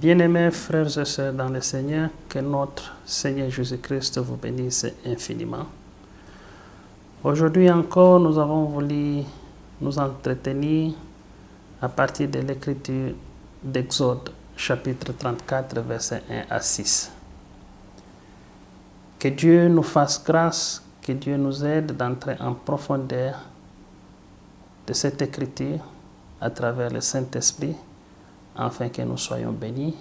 Bien-aimés frères et sœurs dans le Seigneur, que notre Seigneur Jésus-Christ vous bénisse infiniment. Aujourd'hui encore, nous avons voulu nous entretenir à partir de l'écriture d'Exode, chapitre 34, versets 1 à 6. Que Dieu nous fasse grâce, que Dieu nous aide d'entrer en profondeur de cette écriture à travers le Saint-Esprit, afin que nous soyons bénis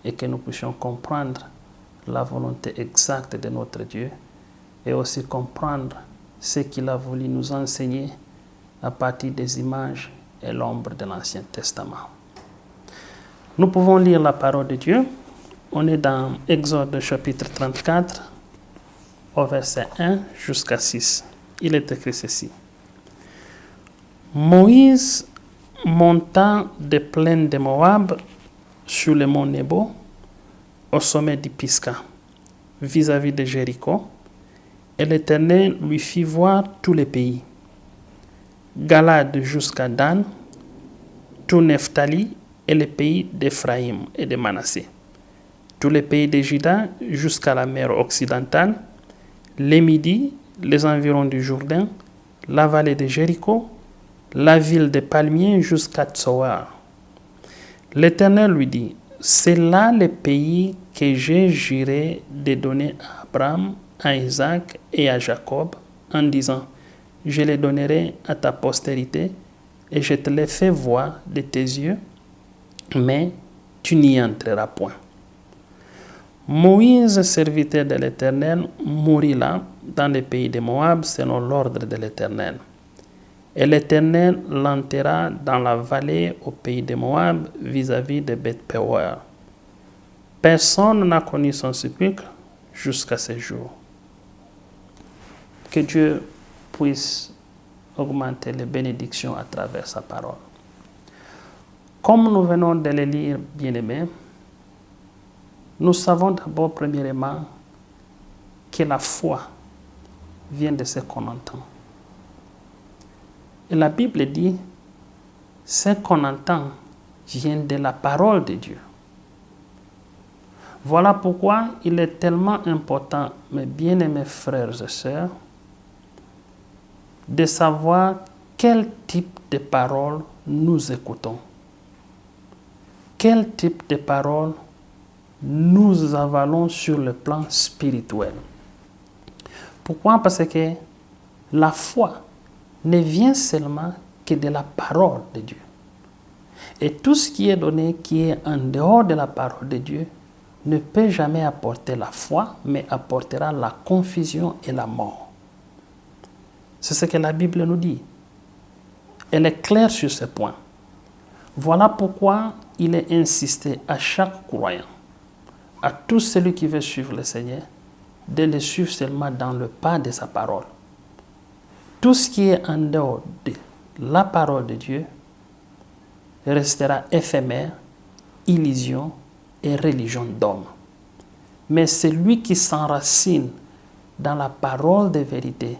et que nous puissions comprendre la volonté exacte de notre Dieu et aussi comprendre ce qu'il a voulu nous enseigner à partir des images et l'ombre de l'Ancien Testament. Nous pouvons lire la parole de Dieu. On est dans Exode chapitre 34, au verset 1 jusqu'à 6. Il est écrit ceci. Moïse monta des plaines de Moab sur le mont Nebo, au sommet du Pisga, vis-à-vis de Jéricho, et l'Éternel lui fit voir tous les pays, Galade jusqu'à Dan, tout Nephtali et les pays d'Éphraïm et de Manassé, tous les pays de Juda jusqu'à la mer occidentale, les Midi, les environs du Jourdain, la vallée de Jéricho, la ville des palmiers jusqu'à Tsoar. L'Éternel lui dit, c'est là le pays que j'ai juré de donner à Abraham, à Isaac et à Jacob, en disant, je les donnerai à ta postérité et je te les fais voir de tes yeux, mais tu n'y entreras point. Moïse, serviteur de l'Éternel, mourut là, dans le pays de Moab, selon l'ordre de l'Éternel. Et l'Éternel l'enterra dans la vallée au pays de Moab, vis-à-vis de Beth-Peor. Personne n'a connu son sépulcre jusqu'à ce jour. Que Dieu puisse augmenter les bénédictions à travers sa parole. Comme nous venons de le lire, bien-aimés, nous savons d'abord, premièrement, que la foi vient de ce qu'on entend. Et la Bible dit, ce qu'on entend vient de la parole de Dieu. Voilà pourquoi il est tellement important, mes bien-aimés frères et sœurs, de savoir quel type de parole nous écoutons. Quel type de parole nous avalons sur le plan spirituel. Pourquoi? Parce que la foi ne vient seulement que de la parole de Dieu. Et tout ce qui est donné, qui est en dehors de la parole de Dieu, ne peut jamais apporter la foi, mais apportera la confusion et la mort. C'est ce que la Bible nous dit. Elle est claire sur ce point. Voilà pourquoi il est insisté à chaque croyant, à tout celui qui veut suivre le Seigneur, de le suivre seulement dans le pas de sa parole. Tout ce qui est en dehors de la parole de Dieu restera éphémère, illusion et religion d'homme. Mais celui qui s'enracine dans la parole de vérité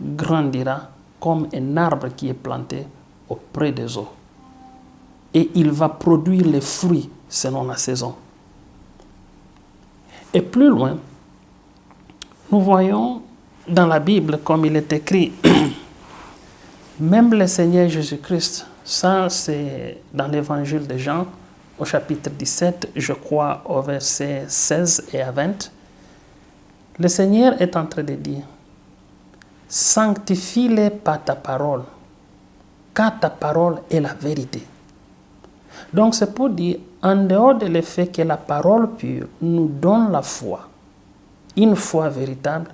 grandira comme un arbre qui est planté auprès des eaux. Et il va produire les fruits selon la saison. Et plus loin, nous voyons dans la Bible, comme il est écrit, même le Seigneur Jésus-Christ, ça c'est dans l'évangile de Jean, au chapitre 17, je crois au verset 16 et à 20, le Seigneur est en train de dire, sanctifie-les par ta parole, car ta parole est la vérité. Donc c'est pour dire, en dehors de l'effet que la parole pure nous donne la foi, une foi véritable,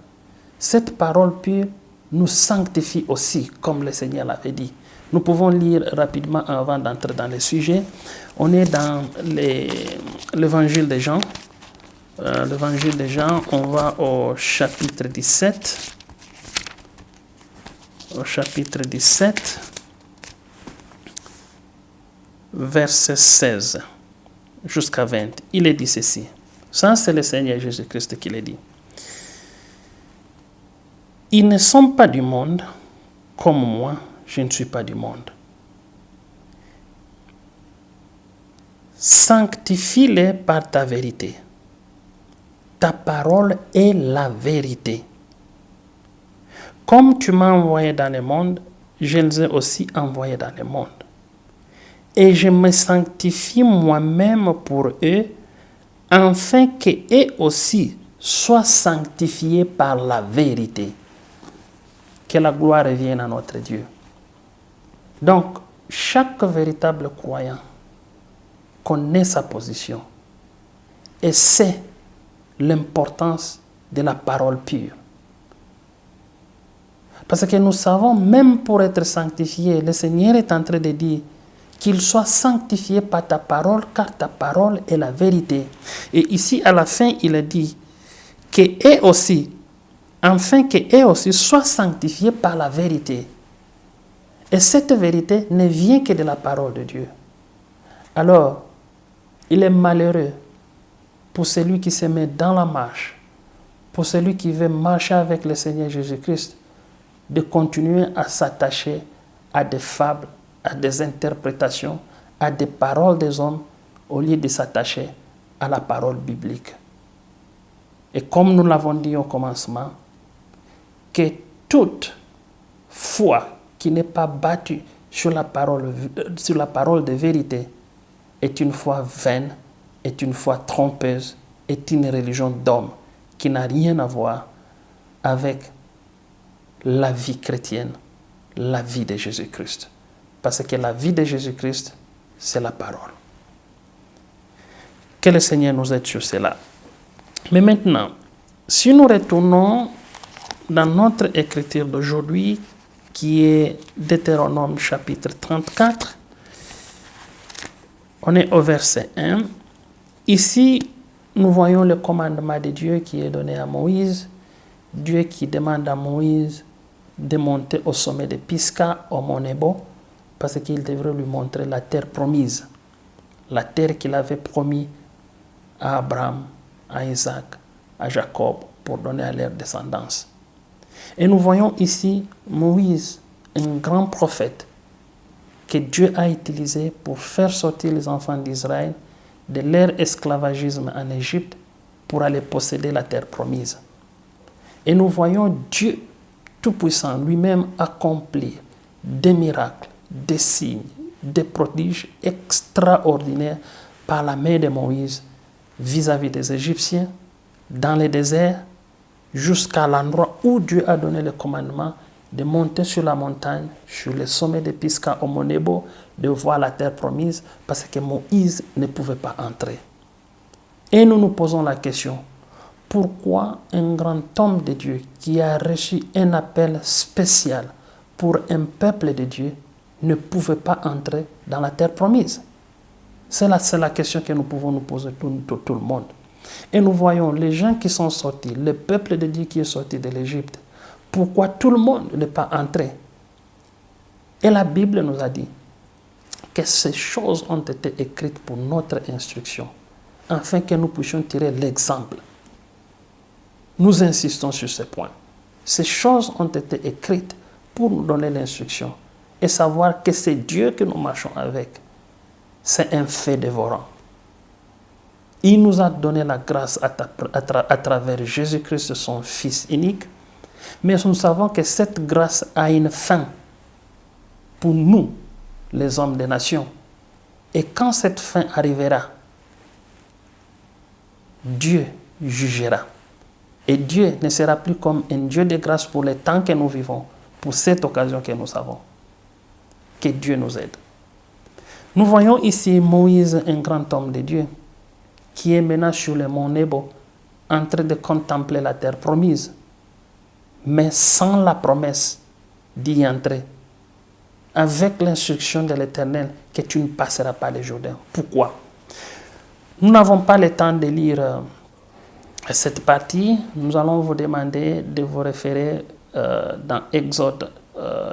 cette parole pure nous sanctifie aussi, comme le Seigneur l'avait dit. Nous pouvons lire rapidement avant d'entrer dans le sujet. On est dans l'évangile de Jean. L'évangile de Jean, on va au chapitre 17. Au chapitre 17, verset 16 jusqu'à 20. Il est dit ceci. Ça, c'est le Seigneur Jésus-Christ qui l'a dit. Ils ne sont pas du monde, comme moi, je ne suis pas du monde. sanctifie-les par ta vérité. Ta parole est la vérité. Comme tu m'as envoyé dans le monde, je les ai aussi envoyés dans le monde. Et je me sanctifie moi-même pour eux, afin qu'eux aussi soient sanctifiés par la vérité. Que la gloire revienne à notre Dieu. Donc, chaque véritable croyant connaît sa position et sait l'importance de la parole pure. Parce que nous savons, même pour être sanctifié, le Seigneur est en train de dire qu'il soit sanctifié par ta parole, car ta parole est la vérité. Et ici, à la fin, il a dit qu'eux aussi, afin qu'eux aussi soient sanctifiés par la vérité. Et cette vérité ne vient que de la parole de Dieu. Alors, il est malheureux pour celui qui se met dans la marche, pour celui qui veut marcher avec le Seigneur Jésus-Christ, de continuer à s'attacher à des fables, à des interprétations, à des paroles des hommes, au lieu de s'attacher à la parole biblique. Et comme nous l'avons dit au commencement, que toute foi qui n'est pas battue sur la parole de vérité est une foi vaine, est une foi trompeuse, est une religion d'homme qui n'a rien à voir avec la vie chrétienne, la vie de Jésus-Christ. Parce que la vie de Jésus-Christ, c'est la parole. Que le Seigneur nous aide sur cela. Mais maintenant, si nous retournons dans notre écriture d'aujourd'hui, qui est Deutéronome chapitre 34, on est au verset 1. Ici, nous voyons le commandement de Dieu qui est donné à Moïse. Dieu qui demande à Moïse de monter au sommet de Pisga, au mont Nebo, parce qu'il devrait lui montrer la terre promise, la terre qu'il avait promis à Abraham, à Isaac, à Jacob, pour donner à leur descendance. Et nous voyons ici Moïse, un grand prophète, que Dieu a utilisé pour faire sortir les enfants d'Israël de leur esclavagisme en Égypte pour aller posséder la terre promise. Et nous voyons Dieu Tout-Puissant lui-même accomplir des miracles, des signes, des prodiges extraordinaires par la main de Moïse vis-à-vis des Égyptiens, dans le désert, jusqu'à l'endroit où Dieu a donné le commandement de monter sur la montagne, sur le sommet de Pisga au mont Nebo, de voir la terre promise, parce que Moïse ne pouvait pas entrer. Et nous nous posons la question, pourquoi un grand homme de Dieu qui a reçu un appel spécial pour un peuple de Dieu ne pouvait pas entrer dans la terre promise? C'est la question que nous pouvons nous poser tout le monde. Et nous voyons les gens qui sont sortis, le peuple de Dieu qui est sorti de l'Égypte. Pourquoi tout le monde n'est pas entré? Et la Bible nous a dit que ces choses ont été écrites pour notre instruction, afin que nous puissions tirer l'exemple. Nous insistons sur ce point. Ces choses ont été écrites pour nous donner l'instruction et savoir que c'est Dieu que nous marchons avec. C'est un fait dévorant. Il nous a donné la grâce à travers Jésus-Christ, son Fils unique, mais nous savons que cette grâce a une fin pour nous, les hommes des nations. Et quand cette fin arrivera, Dieu jugera. Et Dieu ne sera plus comme un Dieu de grâce pour le temps que nous vivons, pour cette occasion que nous avons. Que Dieu nous aide. Nous voyons ici Moïse, un grand homme de Dieu, qui est maintenant sur le mont Nebo, en train de contempler la terre promise, mais sans la promesse d'y entrer, avec l'instruction de l'Éternel que tu ne passeras pas le Jourdain. Pourquoi? Nous n'avons pas le temps de lire cette partie. Nous allons vous demander de vous référer dans Exode,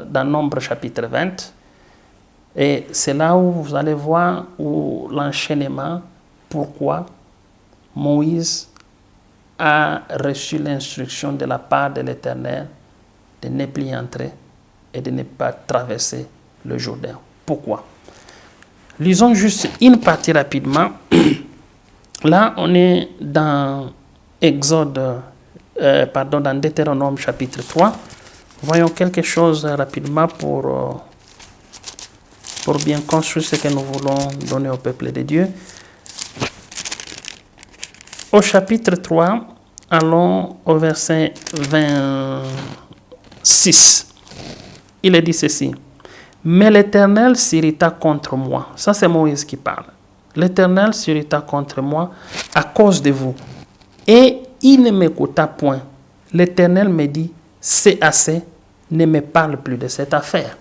dans Nombre chapitre 20. Et c'est là où vous allez voir l'enchaînement, pourquoi Moïse a reçu l'instruction de la part de l'Éternel de ne plus entrer et de ne pas traverser le Jourdain. Pourquoi? Lisons juste une partie rapidement. Là, on est dans dans Deutéronome chapitre 3. Voyons quelque chose rapidement pour bien construire ce que nous voulons donner au peuple de Dieu. Au chapitre 3, allons au verset 26. Il est dit ceci. Mais l'Éternel s'irrita contre moi. Ça, c'est Moïse qui parle. L'Éternel s'irrita contre moi à cause de vous. Et il ne m'écouta point. L'Éternel me dit, c'est assez, ne me parle plus de cette affaire.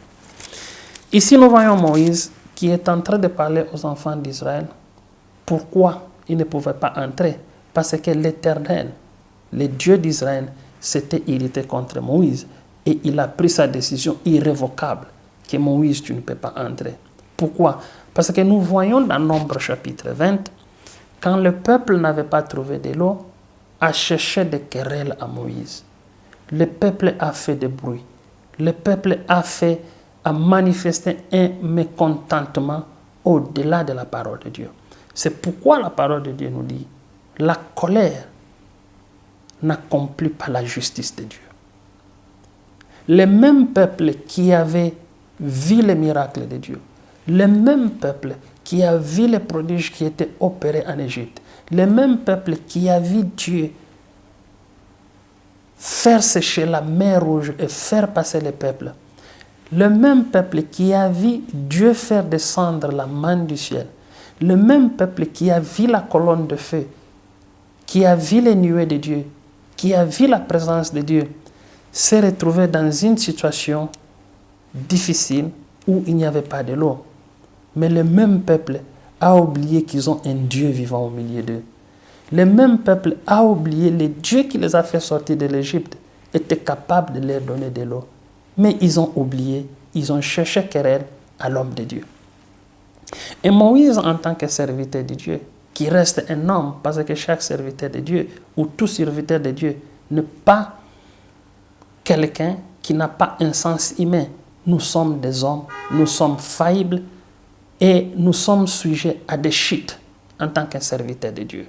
Ici, nous voyons Moïse qui est en train de parler aux enfants d'Israël. Pourquoi il ne pouvait pas entrer? Parce que l'Éternel, le Dieu d'Israël, s'était irrité contre Moïse. Et il a pris sa décision irrévocable que Moïse, tu ne peux pas entrer. Pourquoi? Parce que nous voyons dans Nombre chapitre 20, quand le peuple n'avait pas trouvé de l'eau, a cherché des querelles à Moïse. Le peuple a fait des bruits. Le peuple a manifesté un mécontentement au-delà de la parole de Dieu. C'est pourquoi la parole de Dieu nous dit, la colère n'accomplit pas la justice de Dieu. Le même peuple qui avait vu les miracles de Dieu, le même peuple qui a vu les prodiges qui étaient opérés en Égypte, le même peuple qui a vu Dieu faire sécher la mer Rouge et faire passer les peuples, le même peuple qui a vu Dieu faire descendre la manne du ciel, le même peuple qui a vu la colonne de feu, qui a vu les nuées de Dieu, qui a vu la présence de Dieu, s'est retrouvé dans une situation difficile où il n'y avait pas de l'eau. Mais le même peuple a oublié qu'ils ont un Dieu vivant au milieu d'eux. Le même peuple a oublié le Dieu qui les a fait sortir de l'Égypte était capable de leur donner de l'eau. Mais ils ont oublié, ils ont cherché querelle à l'homme de Dieu. Et Moïse, en tant que serviteur de Dieu, qui reste un homme, parce que chaque serviteur de Dieu, ou tout serviteur de Dieu, n'est pas quelqu'un qui n'a pas un sens humain. Nous sommes des hommes, nous sommes faillibles et nous sommes sujets à des chutes en tant qu'un serviteur de Dieu.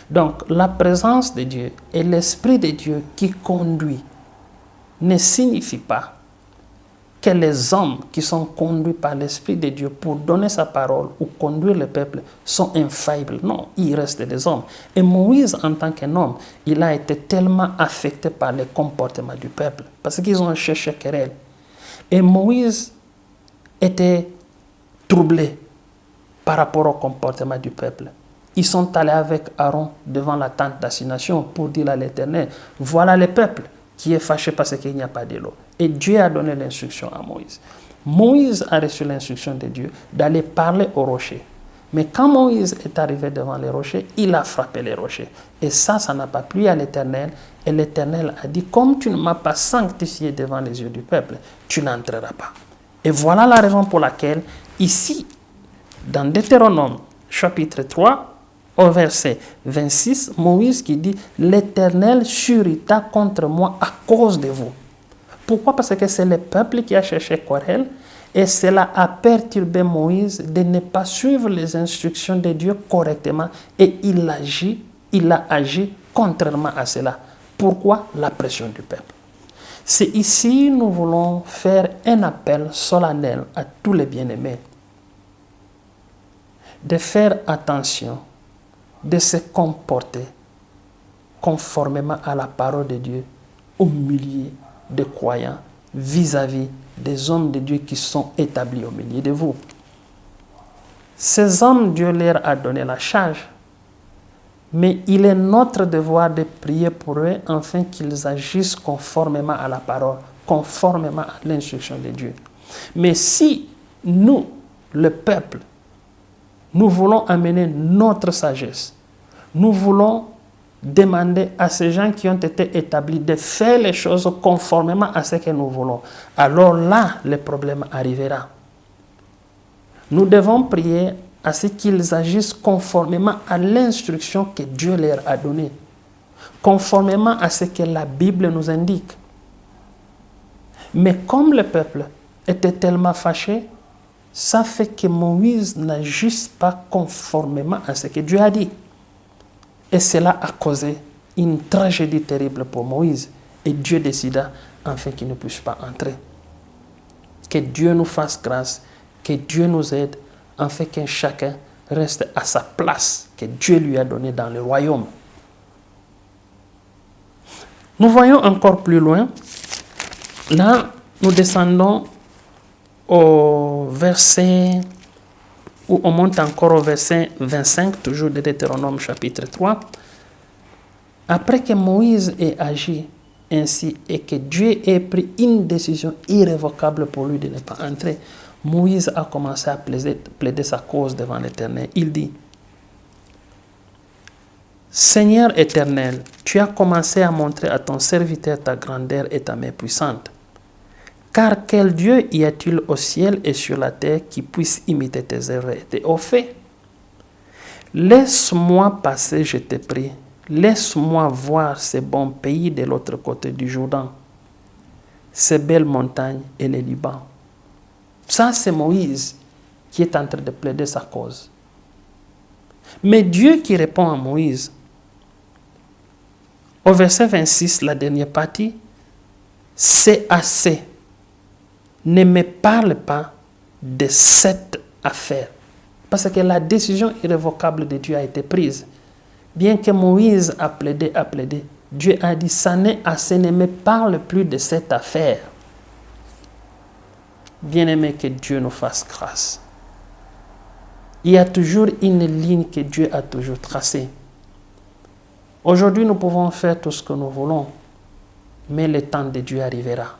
Donc, la présence de Dieu et l'Esprit de Dieu qui conduit ne signifie pas que les hommes qui sont conduits par l'Esprit de Dieu pour donner sa parole ou conduire le peuple sont infaillibles. Non, ils restent des hommes. Et Moïse, en tant qu'un homme, il a été tellement affecté par le comportement du peuple parce qu'ils ont cherché querelle. Et Moïse était troublé par rapport au comportement du peuple. Ils sont allés avec Aaron devant la tente d'assignation pour dire à l'Éternel, voilà le peuple qui est fâché parce qu'il n'y a pas de l'eau. Et Dieu a donné l'instruction à Moïse. Moïse a reçu l'instruction de Dieu d'aller parler au rocher. Mais quand Moïse est arrivé devant les rochers, il a frappé les rochers. Et ça n'a pas plu à l'Éternel. Et l'Éternel a dit, comme tu ne m'as pas sanctifié devant les yeux du peuple, tu n'entreras pas. Et voilà la raison pour laquelle, ici, dans Deutéronome, chapitre 3, au verset 26, Moïse qui dit, l'Éternel s'irrita contre moi à cause de vous. Pourquoi? Parce que c'est le peuple qui a cherché querelle et cela a perturbé Moïse de ne pas suivre les instructions de Dieu correctement et il a agi contrairement à cela. Pourquoi? La pression du peuple. C'est ici nous voulons faire un appel solennel à tous les bien-aimés de faire attention, de se comporter conformément à la parole de Dieu au milieu des croyants vis-à-vis des hommes de Dieu qui sont établis au milieu de vous. Ces hommes, Dieu leur a donné la charge, mais il est notre devoir de prier pour eux afin qu'ils agissent conformément à la parole, conformément à l'instruction de Dieu. Mais si nous, le peuple, nous voulons amener notre sagesse, nous voulons demander à ces gens qui ont été établis de faire les choses conformément à ce que nous voulons, alors là, le problème arrivera. Nous devons prier à ce qu'ils agissent conformément à l'instruction que Dieu leur a donnée, conformément à ce que la Bible nous indique. Mais comme le peuple était tellement fâché, ça fait que Moïse n'agisse pas conformément à ce que Dieu a dit. Et cela a causé une tragédie terrible pour Moïse. Et Dieu décida enfin qu'il ne puisse pas entrer. Que Dieu nous fasse grâce, que Dieu nous aide, afin que chacun reste à sa place que Dieu lui a donnée dans le royaume. Nous voyons encore plus loin. Là, nous descendons au verset, où on monte encore au verset 25, toujours de Deutéronome chapitre 3. Après que Moïse ait agi ainsi et que Dieu ait pris une décision irrévocable pour lui de ne pas entrer, Moïse a commencé à plaider sa cause devant l'Éternel. Il dit: Seigneur éternel, tu as commencé à montrer à ton serviteur ta grandeur et ta main puissante. Car quel Dieu y a-t-il au ciel et sur la terre qui puisse imiter tes œuvres et tes hauts faits? Laisse-moi passer, je te prie. Laisse-moi voir ces bons pays de l'autre côté du Jourdain, ces belles montagnes et les Liban. Ça, c'est Moïse qui est en train de plaider sa cause. Mais Dieu qui répond à Moïse, au verset 26, la dernière partie, c'est assez. Ne me parle pas de cette affaire. Parce que la décision irrévocable de Dieu a été prise. Bien que Moïse a plaidé, Dieu a dit, ça n'est assez, ne me parle plus de cette affaire. Bien-aimé, que Dieu nous fasse grâce. Il y a toujours une ligne que Dieu a toujours tracée. Aujourd'hui, nous pouvons faire tout ce que nous voulons, mais le temps de Dieu arrivera.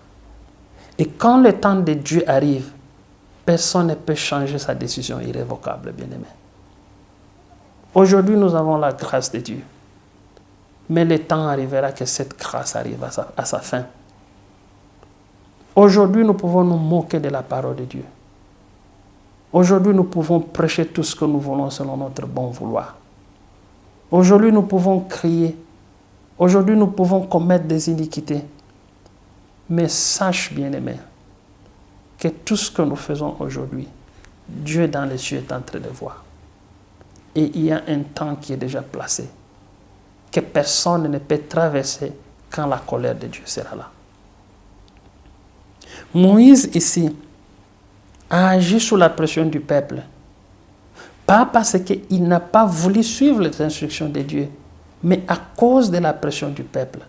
Et quand le temps de Dieu arrive, personne ne peut changer sa décision irrévocable, bien-aimé. Aujourd'hui, nous avons la grâce de Dieu. Mais le temps arrivera que cette grâce arrive à sa fin. Aujourd'hui, nous pouvons nous moquer de la parole de Dieu. Aujourd'hui, nous pouvons prêcher tout ce que nous voulons selon notre bon vouloir. Aujourd'hui, nous pouvons crier. Aujourd'hui, nous pouvons commettre des iniquités. Mais sache, bien-aimé, que tout ce que nous faisons aujourd'hui, Dieu dans les cieux est en train de voir. Et il y a un temps qui est déjà placé, que personne ne peut traverser quand la colère de Dieu sera là. Moïse, ici, a agi sous la pression du peuple. Pas parce qu'il n'a pas voulu suivre les instructions de Dieu, mais à cause de la pression du peuple.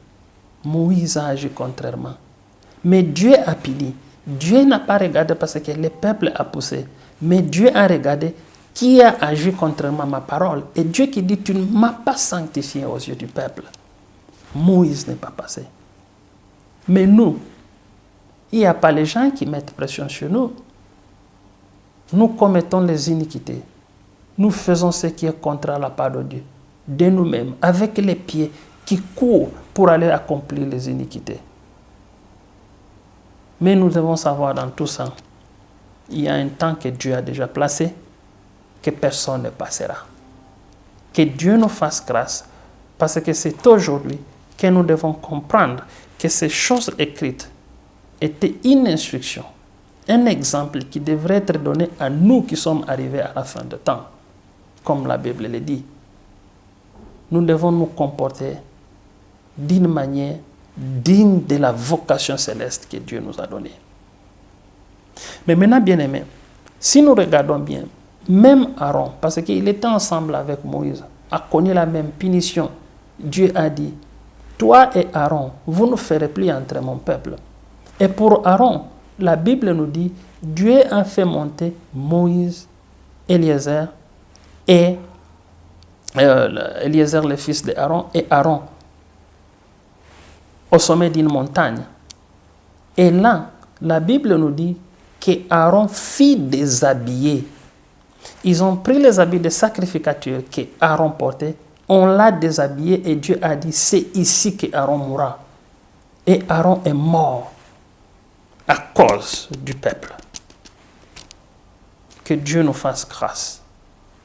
Moïse a agi contrairement. Mais Dieu a puni. Dieu n'a pas regardé parce que le peuple a poussé. Mais Dieu a regardé qui a agi contrairement à ma parole. Et Dieu qui dit, tu ne m'as pas sanctifié aux yeux du peuple. Moïse n'est pas passé. Mais nous, il n'y a pas les gens qui mettent pression sur nous. Nous commettons les iniquités. Nous faisons ce qui est contraire à la parole de Dieu, de nous-mêmes, avec les pieds qui courent pour aller accomplir les iniquités. Mais nous devons savoir dans tout ça, il y a un temps que Dieu a déjà placé, que personne ne passera. Que Dieu nous fasse grâce, parce que c'est aujourd'hui que nous devons comprendre que ces choses écrites étaient une instruction, un exemple qui devrait être donné à nous qui sommes arrivés à la fin du temps, comme la Bible le dit. Nous devons nous comporter d'une manière digne de la vocation céleste que Dieu nous a donnée. Mais maintenant, bien-aimés, si nous regardons bien, même Aaron, parce qu'il était ensemble avec Moïse, a connu la même punition. Dieu a dit, toi et Aaron, vous ne ferez plus entrer mon peuple. Et pour Aaron, la Bible nous dit, Dieu a fait monter Moïse, Eliezer et Eliezer, le fils d'Aaron, et Aaron au sommet d'une montagne. Et là, la Bible nous dit que Aaron fit déshabiller. Ils ont pris les habits de sacrificature que Aaron portait, on l'a déshabillé et Dieu a dit, c'est ici que Aaron mourra. Et Aaron est mort à cause du peuple. Que Dieu nous fasse grâce.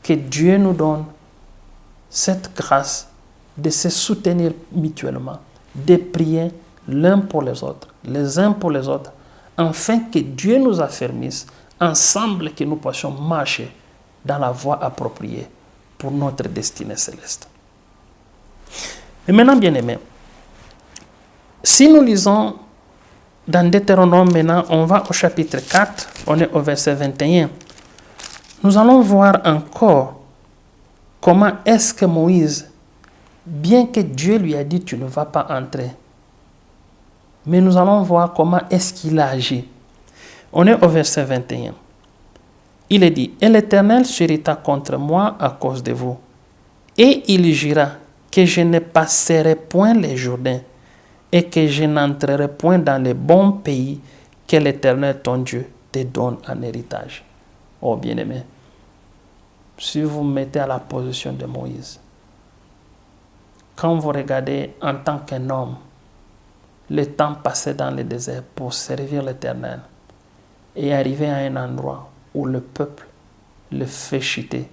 Que Dieu nous donne cette grâce de se soutenir mutuellement, de prier l'un pour les autres, les uns pour les autres, afin que Dieu nous affermisse, ensemble que nous puissions marcher dans la voie appropriée pour notre destinée céleste. Et maintenant, bien-aimés, si nous lisons dans Deutéronome maintenant, on va au chapitre 4, on est au verset 21. Nous allons voir encore comment est-ce que Moïse, bien que Dieu lui a dit « tu ne vas pas entrer », mais nous allons voir comment est-ce qu'il a agi. On est au verset 21. Il est dit « Et l'Éternel s'irrita contre moi à cause de vous, et il jura que je ne passerai point les Jourdains, et que je n'entrerai point dans le bon pays que l'Éternel ton Dieu te donne en héritage. » Oh bien-aimé, si vous vous mettez à la position de Moïse, quand vous regardez en tant qu'un homme, le temps passé dans le désert pour servir l'Éternel et arriver à un endroit où le peuple le fait chuter,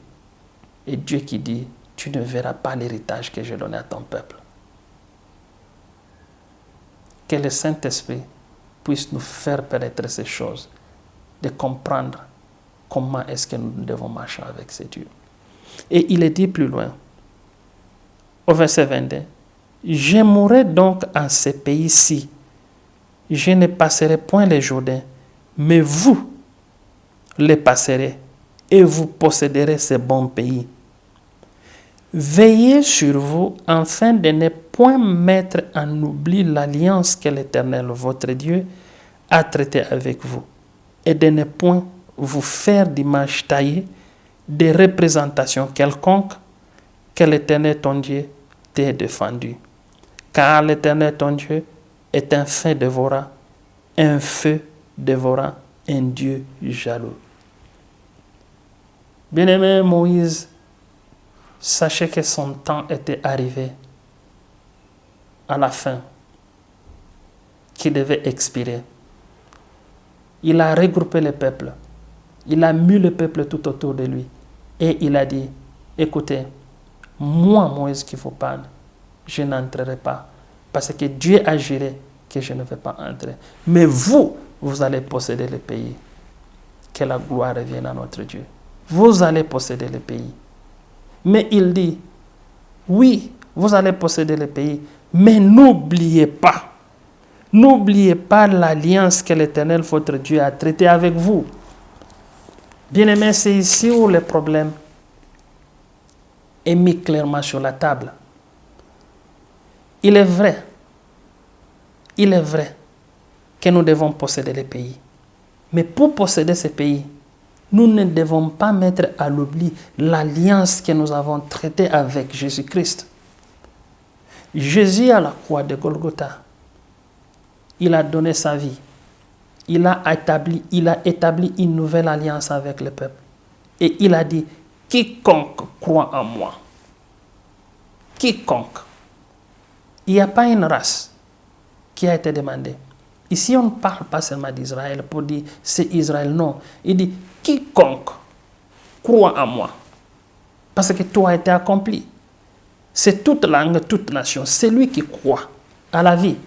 et Dieu qui dit, tu ne verras pas l'héritage que j'ai donné à ton peuple. Que le Saint-Esprit puisse nous faire pénétrer ces choses, de comprendre comment est-ce que nous devons marcher avec ces dieux. Et il est dit plus loin, au verset 22, « Je mourrai donc en ce pays-ci, je ne passerai point les Jourdains, mais vous les passerez, et vous posséderez ce bon pays. Veillez sur vous, afin de ne point mettre en oubli l'alliance que l'Éternel, votre Dieu, a traitée avec vous, et de ne point vous faire d'image taillée, de représentation quelconque, que l'Éternel ton Dieu t'ait défendu. Car l'Éternel ton Dieu est un feu dévorant, un Dieu jaloux. » Bien-aimé Moïse, sachez que son temps était arrivé à la fin, qu'il devait expirer. Il a regroupé le peuple, il a mis le peuple tout autour de lui, et il a dit, écoutez, moi Moïse qui vous parle, je n'entrerai pas, parce que Dieu a juré que je ne vais pas entrer. Mais vous, vous allez posséder le pays. Que la gloire revienne à notre Dieu. Vous allez posséder le pays. Mais il dit, oui, vous allez posséder le pays, mais n'oubliez pas l'alliance que l'Éternel, votre Dieu, a traitée avec vous. Bien-aimés, c'est ici où le problème est mis clairement sur la table. Il est vrai que nous devons posséder les pays. Mais pour posséder ces pays, nous ne devons pas mettre à l'oubli l'alliance que nous avons traitée avec Jésus-Christ. Jésus à la croix de Golgotha, il a donné sa vie. Il a établi une nouvelle alliance avec le peuple. Et il a dit, quiconque croit en moi, quiconque. Il n'y a pas une race qui a été demandée. Ici, on ne parle pas seulement d'Israël pour dire c'est Israël, non. Il dit quiconque croit en moi, parce que tout a été accompli. C'est toute langue, toute nation, c'est lui qui croit à la vie.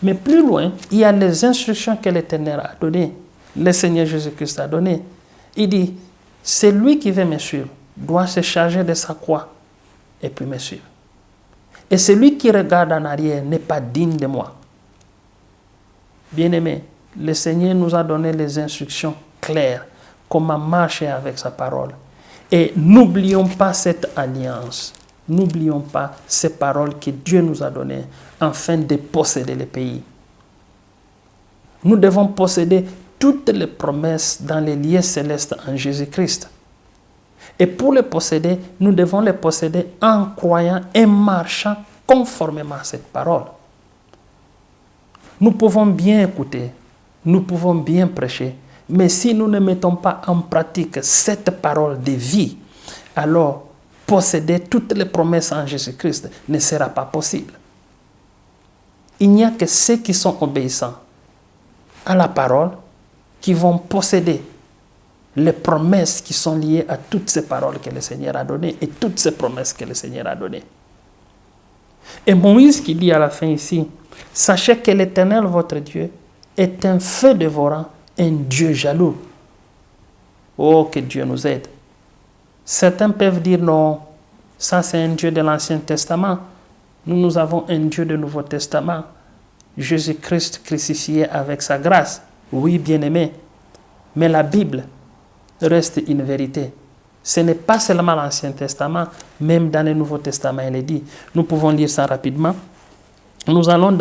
Mais plus loin, il y a les instructions que l'Éternel a données, le Seigneur Jésus-Christ a données. Il dit, c'est lui qui veut me suivre, doit se charger de sa croix et puis me suivre. Et celui qui regarde en arrière n'est pas digne de moi. Bien-aimé, le Seigneur nous a donné les instructions claires, comment marcher avec sa parole. Et n'oublions pas cette alliance. N'oublions pas ces paroles que Dieu nous a données afin de posséder le pays. Nous devons posséder toutes les promesses dans les lieux célestes en Jésus-Christ. Et pour les posséder, nous devons les posséder en croyant et marchant conformément à cette parole. Nous pouvons bien écouter, nous pouvons bien prêcher, mais si nous ne mettons pas en pratique cette parole de vie, alors posséder toutes les promesses en Jésus-Christ ne sera pas possible. Il n'y a que ceux qui sont obéissants à la parole qui vont posséder les promesses qui sont liées à toutes ces paroles que le Seigneur a données et toutes ces promesses que le Seigneur a données. Et Moïse qui dit à la fin ici, « Sachez que l'Éternel, votre Dieu, est un feu dévorant, un Dieu jaloux. » Oh, que Dieu nous aide. Certains peuvent dire non, ça c'est un Dieu de l'Ancien Testament. Nous avons un Dieu du Nouveau Testament. Jésus-Christ crucifié avec sa grâce. Oui, bien-aimé. Mais la Bible reste une vérité. Ce n'est pas seulement l'Ancien Testament, même dans le Nouveau Testament, il est dit. Nous pouvons lire ça rapidement. Nous allons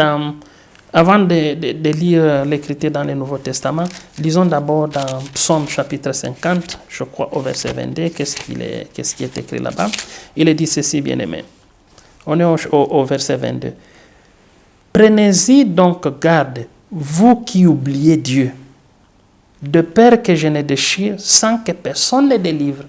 avant de lire l'Écriture dans le Nouveau Testament, lisons d'abord dans Psaume chapitre 50, je crois au verset 22, qu'est-ce qui est écrit là-bas. Il est dit ceci, bien-aimé. On est au verset 22. Prenez-y donc garde, vous qui oubliez Dieu, de peur que je ne déchire sans que personne ne délivre.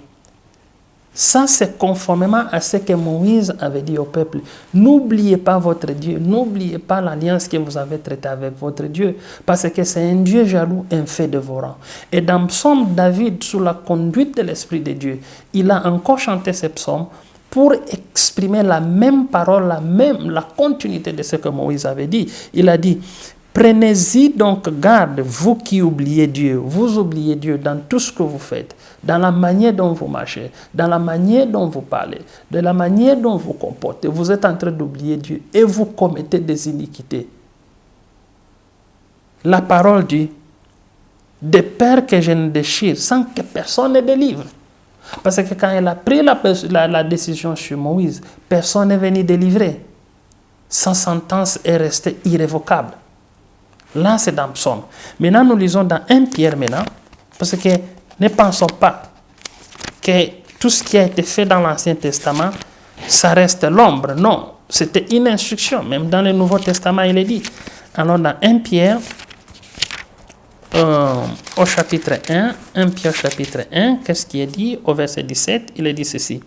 Ça, c'est conformément à ce que Moïse avait dit au peuple. N'oubliez pas votre Dieu, n'oubliez pas l'alliance que vous avez traitée avec votre Dieu, parce que c'est un Dieu jaloux, un fait dévorant. Et dans Psaume, David, sous la conduite de l'Esprit de Dieu, il a encore chanté ce psaume pour exprimer la même parole, la continuité de ce que Moïse avait dit. Il a dit, prenez-y donc garde, vous qui oubliez Dieu. Vous oubliez Dieu dans tout ce que vous faites, dans la manière dont vous marchez, dans la manière dont vous parlez, de la manière dont vous comportez. Vous êtes en train d'oublier Dieu et vous commettez des iniquités. La parole dit, de peur que je ne déchire sans que personne ne délivre. Parce que quand elle a pris la décision sur Moïse, personne n'est venu délivrer. Sa sentence est restée irrévocable. Là, c'est dans Psaume. Maintenant, nous lisons dans 1 Pierre maintenant, parce que ne pensons pas que tout ce qui a été fait dans l'Ancien Testament, ça reste l'ombre. Non, c'était une instruction. Même dans le Nouveau Testament, il est dit. Alors, dans 1 Pierre, au chapitre 1, 1 Pierre chapitre 1, qu'est-ce qui est dit au verset 17? Il est dit ceci.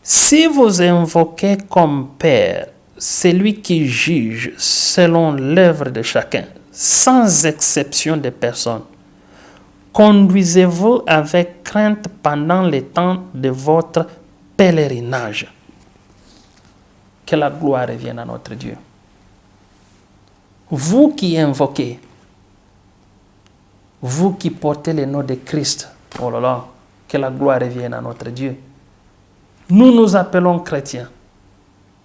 Si vous invoquez comme Père celui qui juge selon l'œuvre de chacun, sans exception de personne, conduisez-vous avec crainte pendant le temps de votre pèlerinage. Que la gloire revienne à notre Dieu. Vous qui invoquez, vous qui portez le nom de Christ, oh là là, que la gloire revienne à notre Dieu. Nous nous appelons chrétiens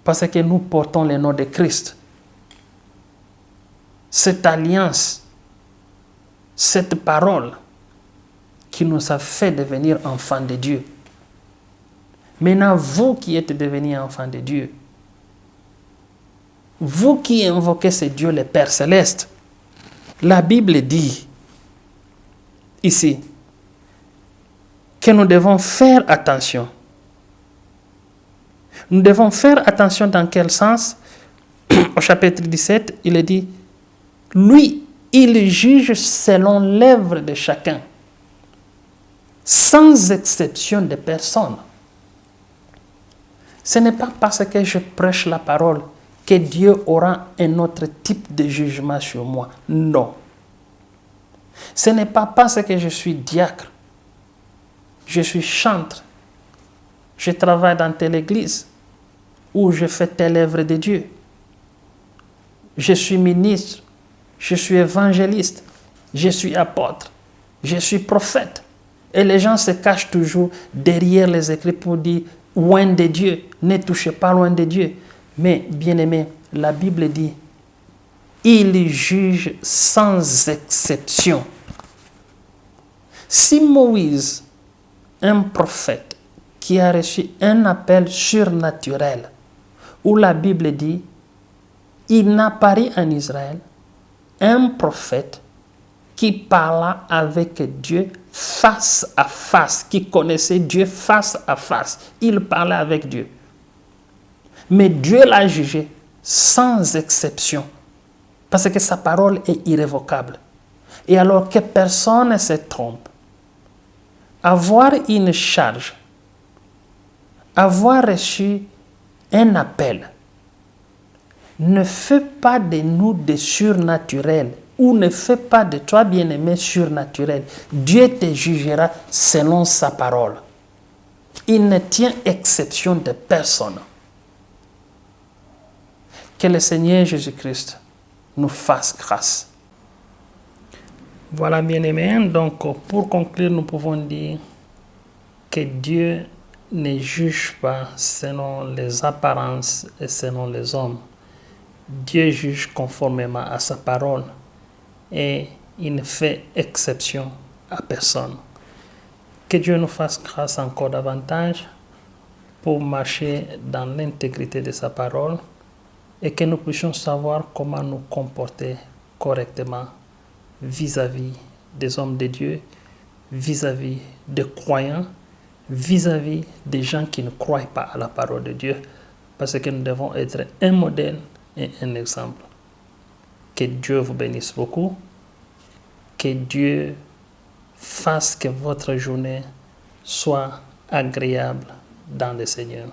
parce que nous portons le nom de Christ. Cette alliance, cette parole qui nous a fait devenir enfants de Dieu. Maintenant, vous qui êtes devenus enfants de Dieu, vous qui invoquez ce Dieu, le Père Céleste, la Bible dit ici que nous devons faire attention. Nous devons faire attention dans quel sens? Au chapitre 17, il est dit, lui, il juge selon l'œuvre de chacun, sans exception de personne. Ce n'est pas parce que je prêche la parole que Dieu aura un autre type de jugement sur moi. Non. Ce n'est pas parce que je suis diacre, je suis chantre, je travaille dans telle église, ou je fais telle œuvre de Dieu. Je suis ministre, je suis évangéliste, je suis apôtre, je suis prophète. Et les gens se cachent toujours derrière les écrits pour dire « loin de Dieu », ne touchez pas loin de Dieu. Mais, bien-aimé, la Bible dit « il juge sans exception ». Si Moïse, un prophète qui a reçu un appel surnaturel, où la Bible dit il n'apparaît en Israël un prophète qui parla avec Dieu face à face, qui connaissait Dieu face à face. Il parlait avec Dieu. Mais Dieu l'a jugé sans exception, parce que sa parole est irrévocable. Et alors que personne ne se trompe, avoir une charge, avoir reçu un appel, ne fait pas de nous des surnaturels, ou ne fait pas de toi, bien-aimé, surnaturel. Dieu te jugera selon sa parole. Il ne tient exception de personne. Que le Seigneur Jésus-Christ nous fasse grâce. Voilà, bien-aimés, donc pour conclure, nous pouvons dire que Dieu ne juge pas selon les apparences et selon les hommes. Dieu juge conformément à sa parole et il ne fait exception à personne. Que Dieu nous fasse grâce encore davantage pour marcher dans l'intégrité de sa parole et que nous puissions savoir comment nous comporter correctement vis-à-vis des hommes de Dieu, vis-à-vis des croyants, vis-à-vis des gens qui ne croient pas à la parole de Dieu, parce que nous devons être un modèle et un exemple. Que Dieu vous bénisse beaucoup, que Dieu fasse que votre journée soit agréable dans le Seigneur.